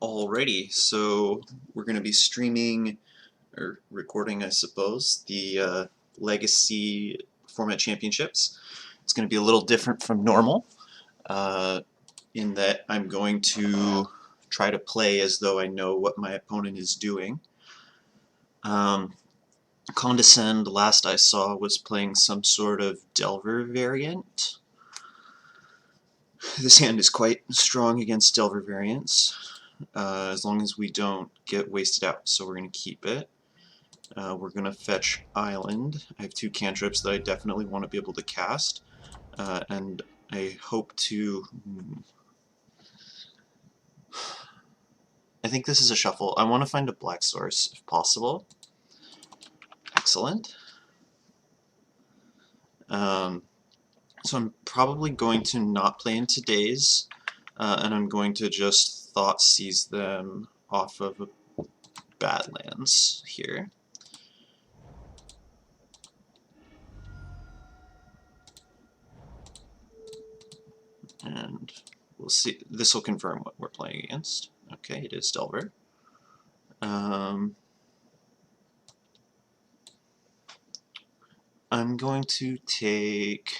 Alrighty, so we're going to be streaming, or recording I suppose, the Legacy Format Championships. It's going to be a little different from normal, in that I'm going to try to play as though I know what my opponent is doing. Condescend, last I saw, was playing some sort of Delver variant. This hand is quite strong against Delver variants. As long as we don't get wasted out, so we're going to keep it. We're going to fetch Island. I have two cantrips that I definitely want to be able to cast, and I hope to... I think this is a shuffle. I want to find a black source, if possible. Excellent. So I'm probably going to not play into Daze, and I'm going to just Thoughtseize them off of Badlands here. And we'll see. This will confirm what we're playing against. Okay, it is Delver. I'm going to take...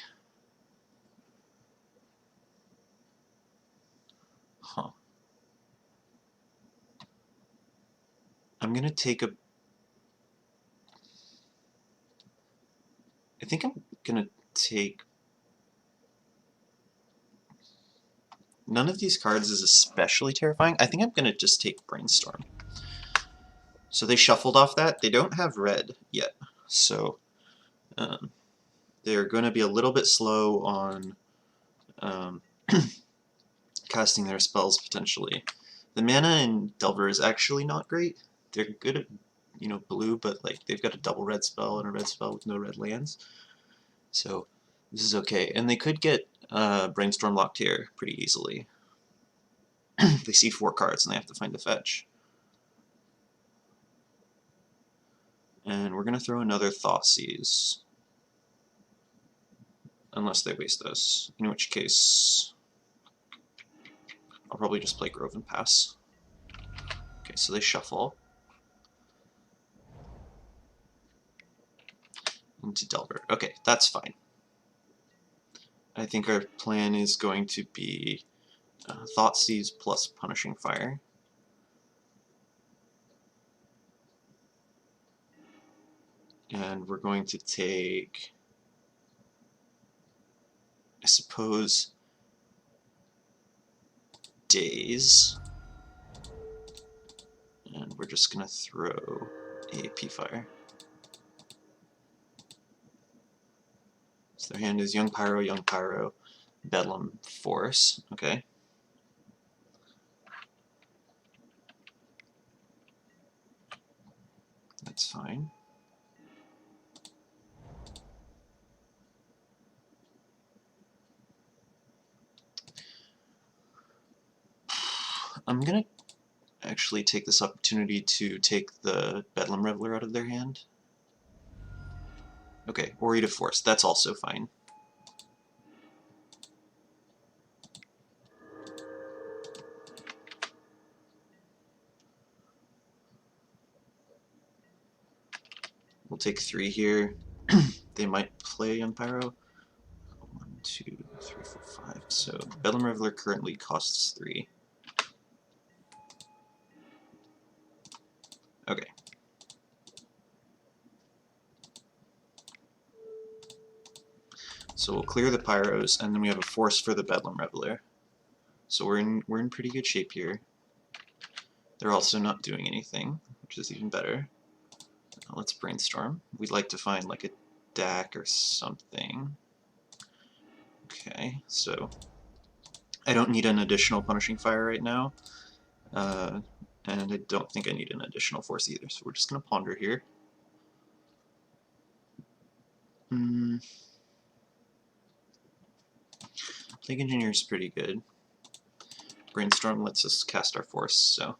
I'm going to take a... I think I'm going to take... None of these cards is especially terrifying. I think I'm going to just take Brainstorm. So they shuffled off that. They don't have red yet. So they're going to be a little bit slow on casting their spells, potentially. The mana in Delver is actually not great. They're good at, blue, but like they've got a double red spell and a red spell with no red lands. So this is okay. And they could get Brainstorm locked here pretty easily. They see 4 cards and they have to find a fetch. And we're going to throw another Thoughtseize. Unless they waste us. In which case, I'll probably just play Grove and pass. Okay, so they shuffle into Delver. Okay, that's fine. I think our plan is going to be Thoughtseize plus Punishing Fire. And we're going to take, I suppose, Daze. And we're just going to throw AAP Fire. So their hand is Young Pyro, Bedlam Force. Okay. That's fine. I'm going to actually take this opportunity to take the Bedlam Reveler out of their hand. Okay, Ori to Force. That's also fine. We'll take 3 here. They might play Young Pyro. 1, 2, 3, 4, 5. So Bedlam Reveler currently costs 3. Okay. So we'll clear the Pyros, and then we have a Force for the Bedlam Reveler. So we're in pretty good shape here. They're also not doing anything, which is even better. Let's Brainstorm. We'd like to find like a DAC or something. Okay, so I don't need an additional Punishing Fire right now, and I don't think I need an additional Force either, so we're just going to Ponder here. Plague Engineer is pretty good. Brainstorm lets us cast our Force, so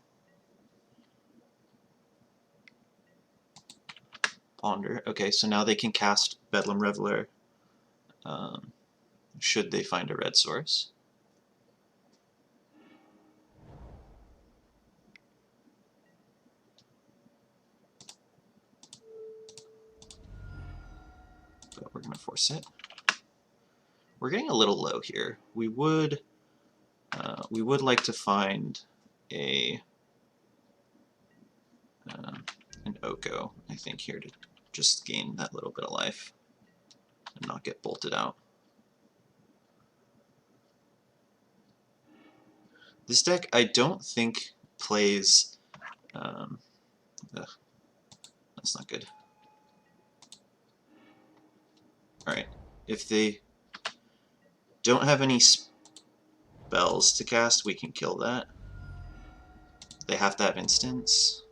Ponder. Okay, so now they can cast Bedlam Reveler, should they find a red source. going to force it. We're getting a little low here. We would like to find a an Oko, I think, here to just gain that little bit of life and not get bolted out. This deck, I don't think plays. That's not good. Alright, if they don't have any spells to cast, we can kill that. They have to have instants.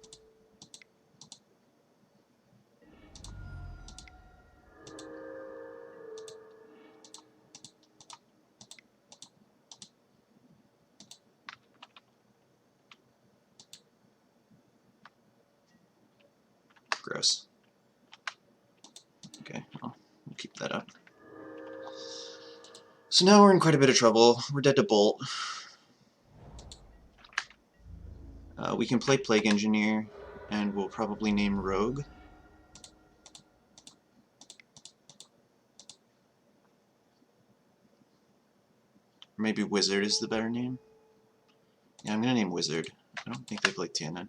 Gross. Okay, well, we'll keep that up. So now we're in quite a bit of trouble. We're dead to Bolt. We can play Plague Engineer, and we'll probably name Rogue. Maybe Wizard is the better name. Yeah, I'm gonna name Wizard. I don't think they play TNN.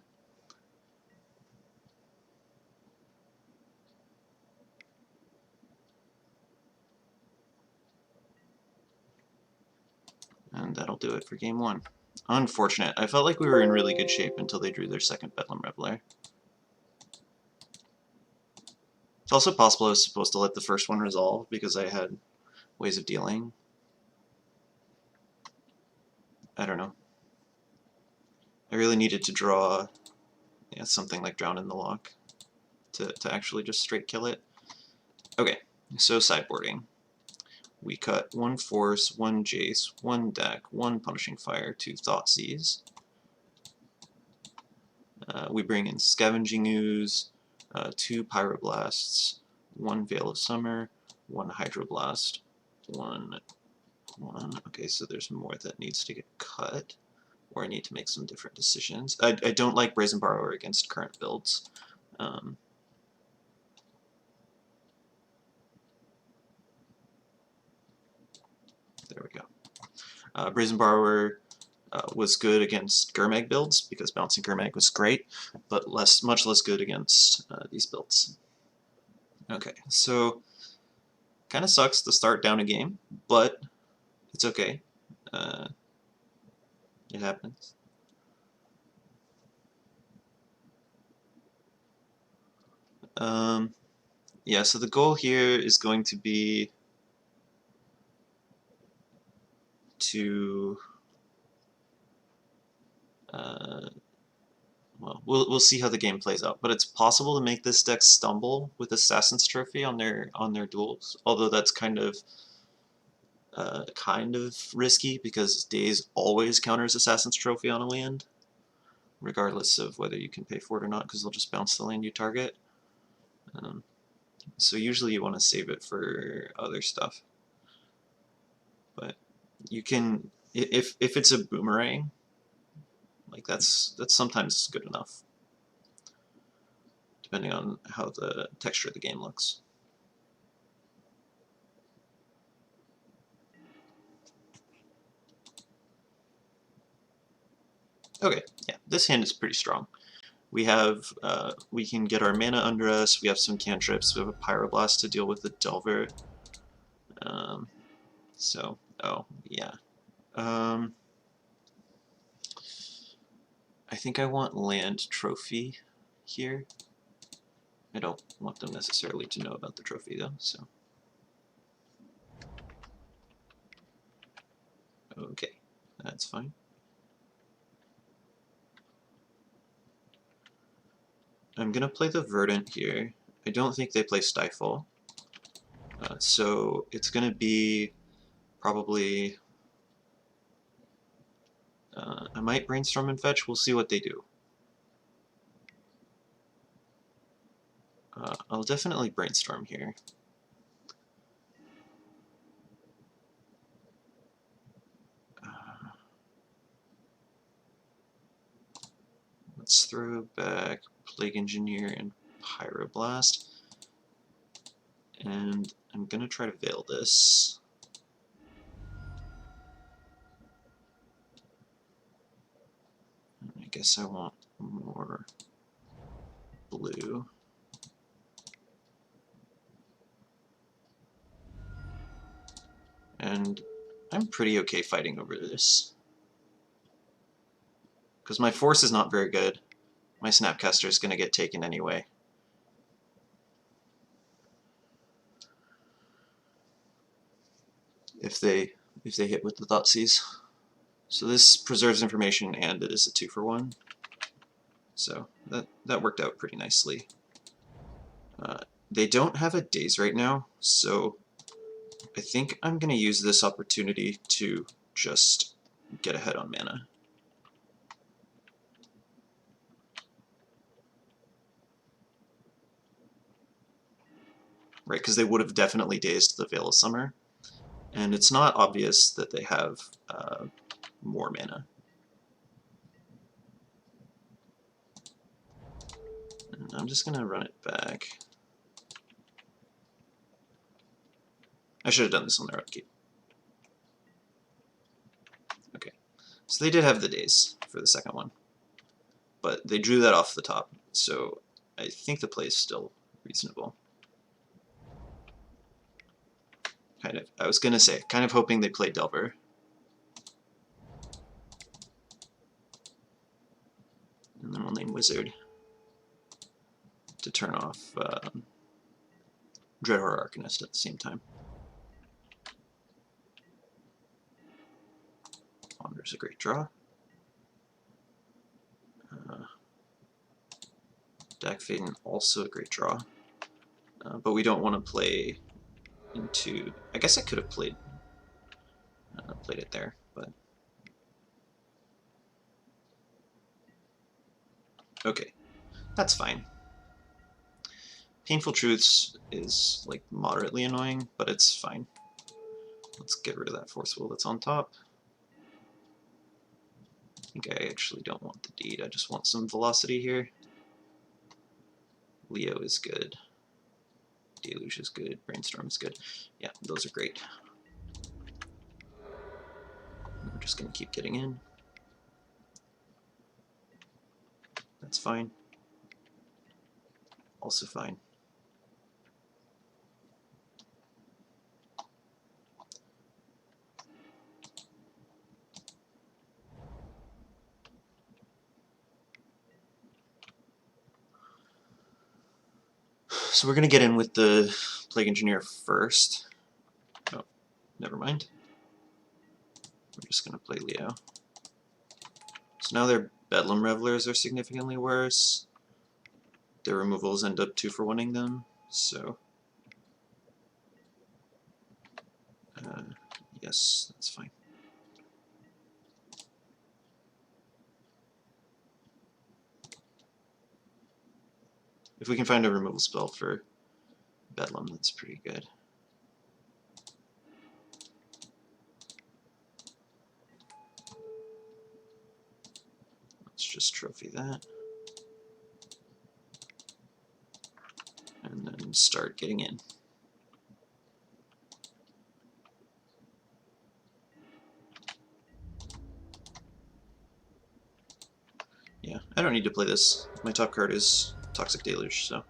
And that'll do it for game one. Unfortunate. I felt like we were in really good shape until they drew their second Bedlam Reveler. It's also possible I was supposed to let the first one resolve because I had ways of dealing. I don't know. I really needed to draw something like Drown in the Loch to actually just straight kill it. Okay, so sideboarding. We cut 1 Force, 1 Jace, 1 Deck, 1 Punishing Fire, 2 Thoughtseize. We bring in Scavenging Ooze, 2 Pyroblasts, 1 Veil of Summer, 1 Hydroblast, 1. Okay, so there's more that needs to get cut, or I need to make some different decisions. I don't like Brazen Borrower against current builds. There we go. Brazen Borrower was good against Gurmag builds because bouncing Gurmag was great, but much less good against these builds. Okay, so kind of sucks to start down a game, but it's okay. It happens. Yeah, so the goal here is going to be to well, we'll see how the game plays out, but it's possible to make this deck stumble with Assassin's Trophy on their duels, although that's kind of risky because Daze always counters Assassin's Trophy on a land, regardless of whether you can pay for it or not, because they'll just bounce the land you target. So usually you want to save it for other stuff, but you can, if it's a boomerang, like that's sometimes good enough, depending on how the texture of the game looks. Okay, yeah, this hand is pretty strong. We have, we can get our mana under us, we have some cantrips, we have a Pyroblast to deal with the Delver. So, oh, yeah. I think I want Land Trophy here. I don't want them necessarily to know about the trophy though, so. Okay, that's fine. I'm gonna play the Verdant here. I don't think they play Stifle. So it's gonna be probably, I might Brainstorm and Fetch, we'll see what they do. I'll definitely Brainstorm here. Let's throw back Plague Engineer and Pyroblast. And I'm gonna try to veil this. I guess I want more blue. And I'm pretty okay fighting over this. Because my force is not very good. My Snapcaster is going to get taken anyway. If they hit with the Thoughtseize. So this preserves information and it is a 2-for-1. So that worked out pretty nicely. They don't have a Daze right now, so I think I'm going to use this opportunity to just get ahead on mana. Right, because they would have definitely dazed the Veil of Summer, and it's not obvious that they have more mana. And I'm just going to run it back. I should have done this on their upkeep. Okay, so they did have the Daze for the second one, but they drew that off the top, so I think the play is still reasonable. I was gonna say, kind of hoping they played Delver. And then we'll name Wizard to turn off Dreadhorde Arcanist at the same time. Wander's a great draw. Dak Faden also a great draw. But we don't want to play into... I guess I could have played it there, but... Okay, that's fine. Painful Truths is, like, moderately annoying, but it's fine. Let's get rid of that Force Will that's on top. I think I actually don't want the Deed, I just want some velocity here. Leo is good. Deluge is good. Brainstorm is good. Yeah, those are great. We're just going to keep getting in. That's fine. Also fine. So we're going to get in with the Plague Engineer first. Oh, never mind. We're just going to play Leo. So now their Bedlam Revelers are significantly worse. Their removals end up 2-for-1ing them, so... yes, that's fine. If we can find a removal spell for Bedlam, that's pretty good. Let's just trophy that. And then start getting in. Yeah, I don't need to play this. My top card is Toxic Deluge, so...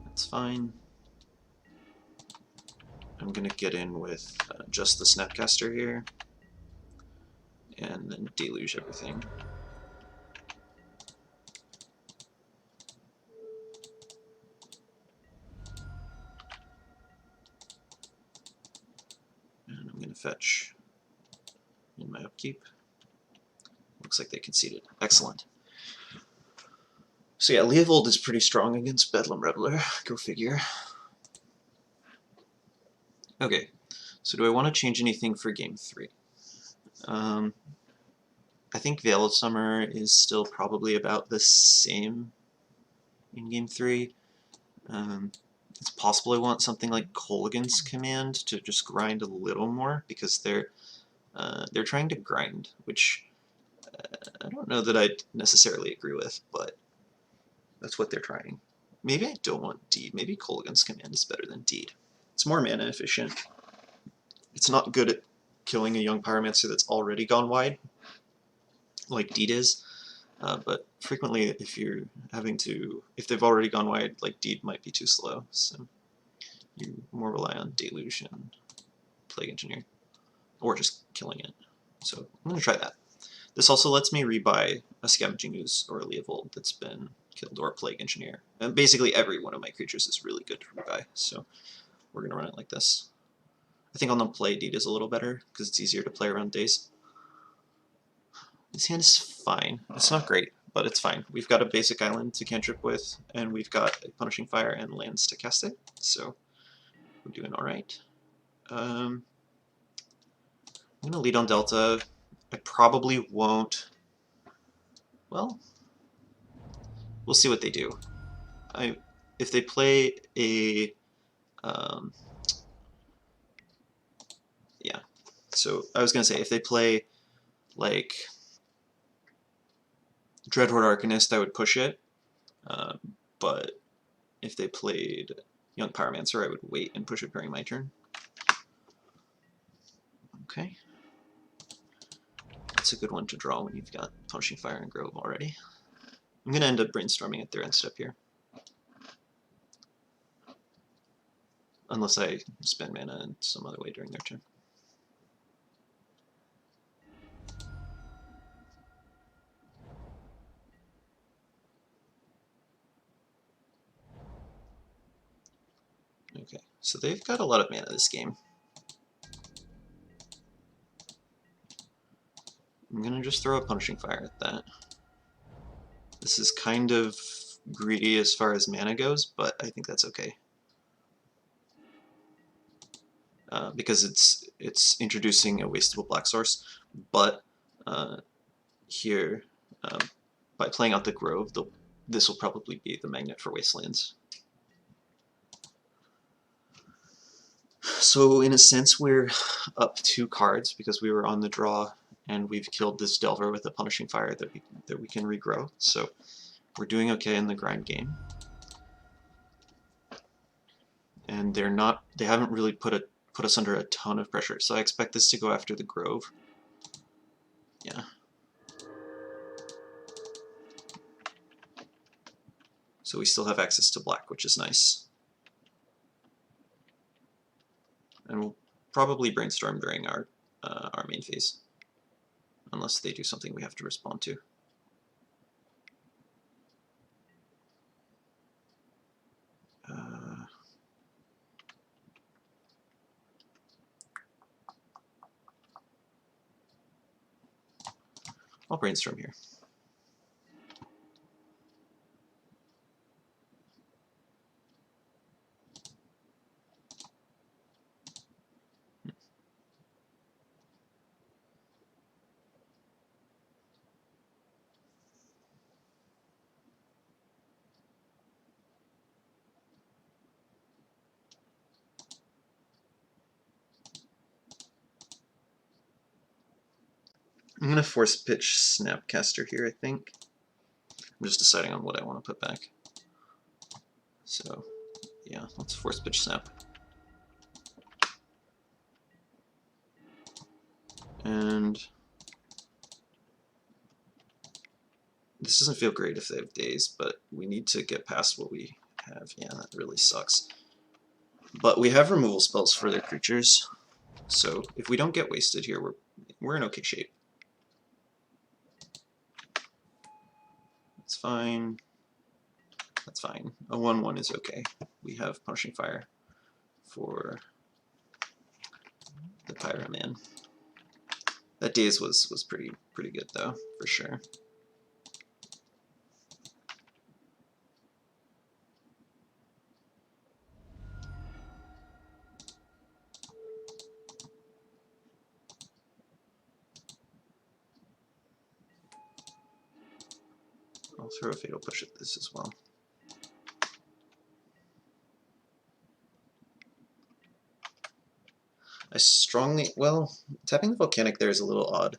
that's fine. I'm going to get in with just the Snapcaster here, and then Deluge everything. And I'm going to fetch in my upkeep. Looks like they conceded. Excellent. So yeah, Leovold is pretty strong against Bedlam Reveler. Go figure. Okay, so do I want to change anything for Game 3? I think Veil of Summer is still probably about the same in Game 3. It's possible I want something like Kolaghan's Command to just grind a little more, because their They're trying to grind, which I don't know that I'd necessarily agree with, but that's what they're trying. Maybe I don't want Deed. Maybe Kolaghan's Command is better than Deed. It's more mana efficient. It's not good at killing a young Pyromancer that's already gone wide, like Deed is. But frequently, if you're having to, if they've already gone wide, like Deed might be too slow. So you more rely on Deluge and Plague Engineer, or just killing it. So I'm gonna try that. This also lets me rebuy a Scavenging Ooze or a Leovold that's been killed, or a Plague Engineer. And basically every one of my creatures is really good to rebuy, so we're going to run it like this. I think on the play, Deed is a little better, because it's easier to play around days. This hand is fine. It's not great, but it's fine. We've got a basic island to cantrip with, and we've got a Punishing Fire and lands to cast it, so we're doing alright. I'm going to lead on Delta. I probably won't... Well, we'll see what they do. If they play a... yeah. So I was going to say, if they play, like, Dreadhorde Arcanist, I would push it. But if they played Young Pyromancer, I would wait and push it during my turn. Okay. That's a good one to draw when you've got Punishing Fire and Grove already. I'm going to end up brainstorming at their end step here. Unless I spend mana in some other way during their turn. Okay, so they've got a lot of mana this game. I'm going to just throw a Punishing Fire at that. This is kind of greedy as far as mana goes, but I think that's okay. Because it's introducing a wastable black source, but here, by playing out the Grove, this will probably be the magnet for Wastelands. So in a sense, we're up 2 cards because we were on the draw, and we've killed this Delver with a Punishing Fire that we can regrow. So we're doing okay in the grind game. And they haven't really put us under a ton of pressure. So I expect this to go after the Grove. Yeah. So we still have access to black, which is nice. And we'll probably brainstorm during our main phase, unless they do something we have to respond to. I'll brainstorm here. I'm going to force pitch Snapcaster here, I think. I'm just deciding on what I want to put back. So, yeah, let's force pitch Snap. And this doesn't feel great if they have days, but we need to get past what we have. Yeah, that really sucks. But we have removal spells for their creatures, so if we don't get wasted here, we're in okay shape. That's fine. That's fine. A 1/1 is okay. We have Punishing Fire for the Pyroman. That daze was pretty good though, for sure. I'll throw a Fatal Push at this as well. I strongly, well, tapping the Volcanic there is a little odd.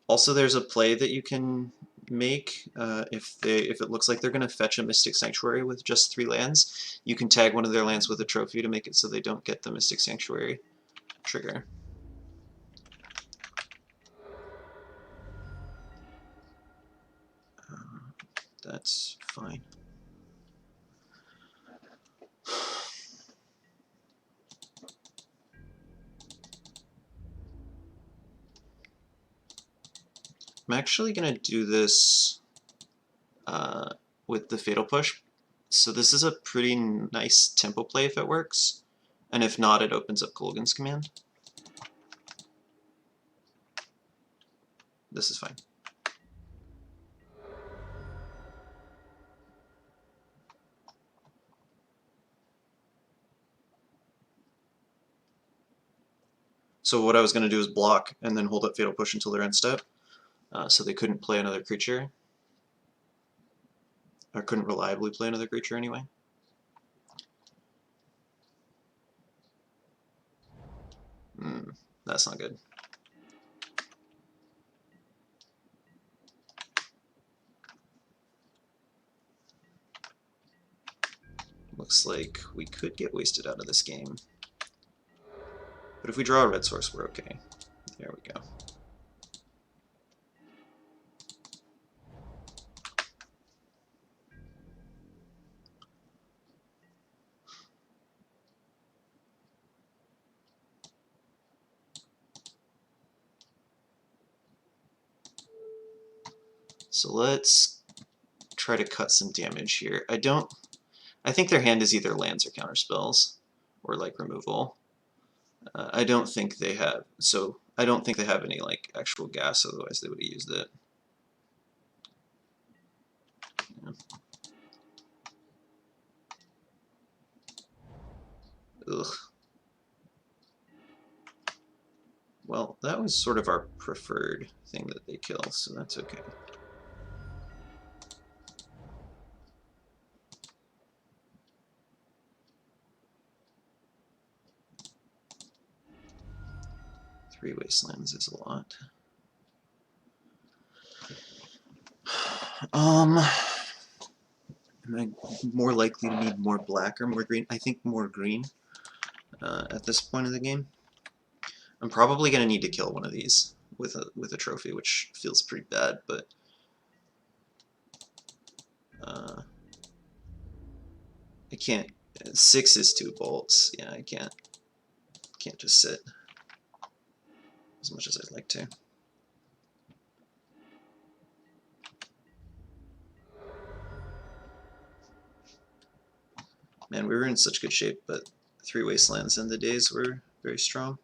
Also, there's a play that you can make if it looks like they're going to fetch a Mystic Sanctuary with just 3 lands. You can tag one of their lands with a trophy to make it so they don't get the Mystic Sanctuary trigger. That's fine. I'm actually going to do this with the Fatal Push. So this is a pretty nice tempo play if it works, and if not, it opens up Kolaghan's Command. This is fine. So what I was going to do is block and then hold up Fatal Push until their end step, so they couldn't play another creature, or couldn't reliably play another creature anyway. That's not good. Looks like we could get wasted out of this game. But if we draw a red source, we're okay. There we go. So let's try to cut some damage here. I think their hand is either lands or counterspells, or like removal. I don't think they have, so I don't think they have any like actual gas, otherwise they would have used it. Yeah. Ugh. Well, that was sort of our preferred thing that they kill, so that's okay. Three wastelands is a lot. Am I more likely to need more black or more green? I think more green at this point of the game. I'm probably going to need to kill one of these with a trophy, which feels pretty bad, but I can't. 6 is 2 bolts. Yeah, I can't just sit as much as I'd like to. Man, we were in such good shape, but 3 wastelands in the days were very strong.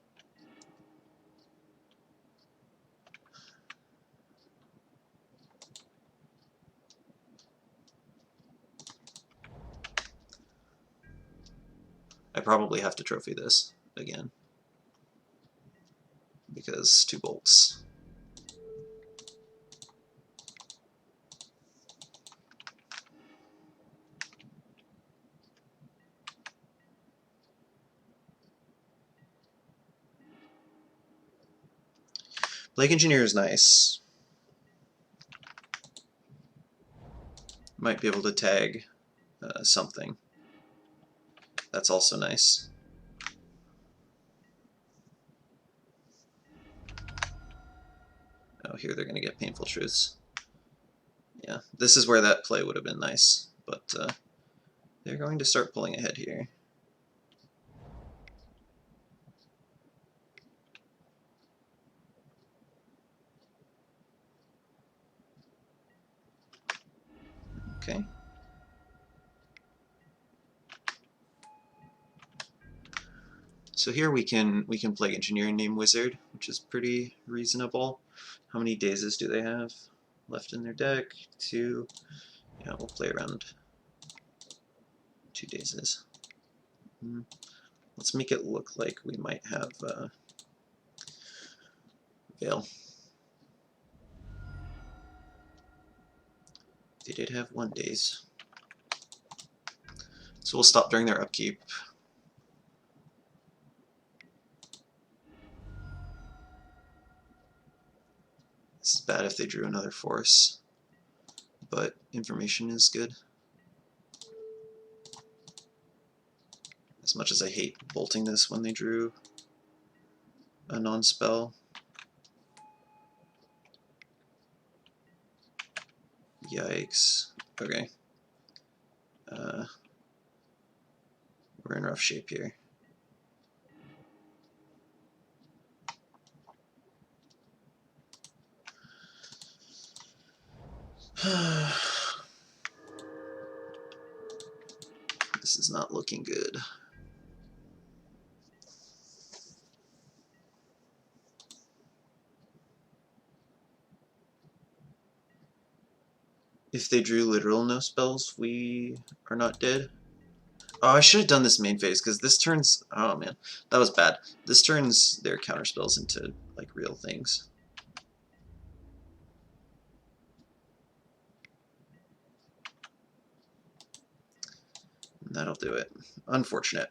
I probably have to trophy this again, because 2 bolts. Plague Engineer is nice. Might be able to tag something. That's also nice. Oh, here they're going to get Painful Truths. Yeah, this is where that play would have been nice, but they're going to start pulling ahead here. Okay. So here we can Plague Engineer and name Wizard, which is pretty reasonable. How many dazes do they have left in their deck? 2. Yeah, we'll play around 2 dazes. Let's make it look like we might have Veil. They did have 1 daze. So we'll stop during their upkeep. bad if they drew another force, but information is good. As much as I hate bolting this when they drew a non-spell. Yikes. Okay. We're in rough shape here. This is not looking good. If they drew literal no spells, we are not dead. Oh, I should have done this main phase, because this turns... Oh man, that was bad. This turns their counter spells into, like, real things. And that'll do it. Unfortunate.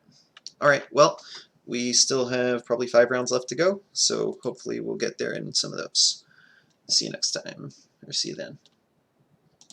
Alright, well, we still have probably 5 rounds left to go, so hopefully we'll get there in some of those. See you next time, or see you then.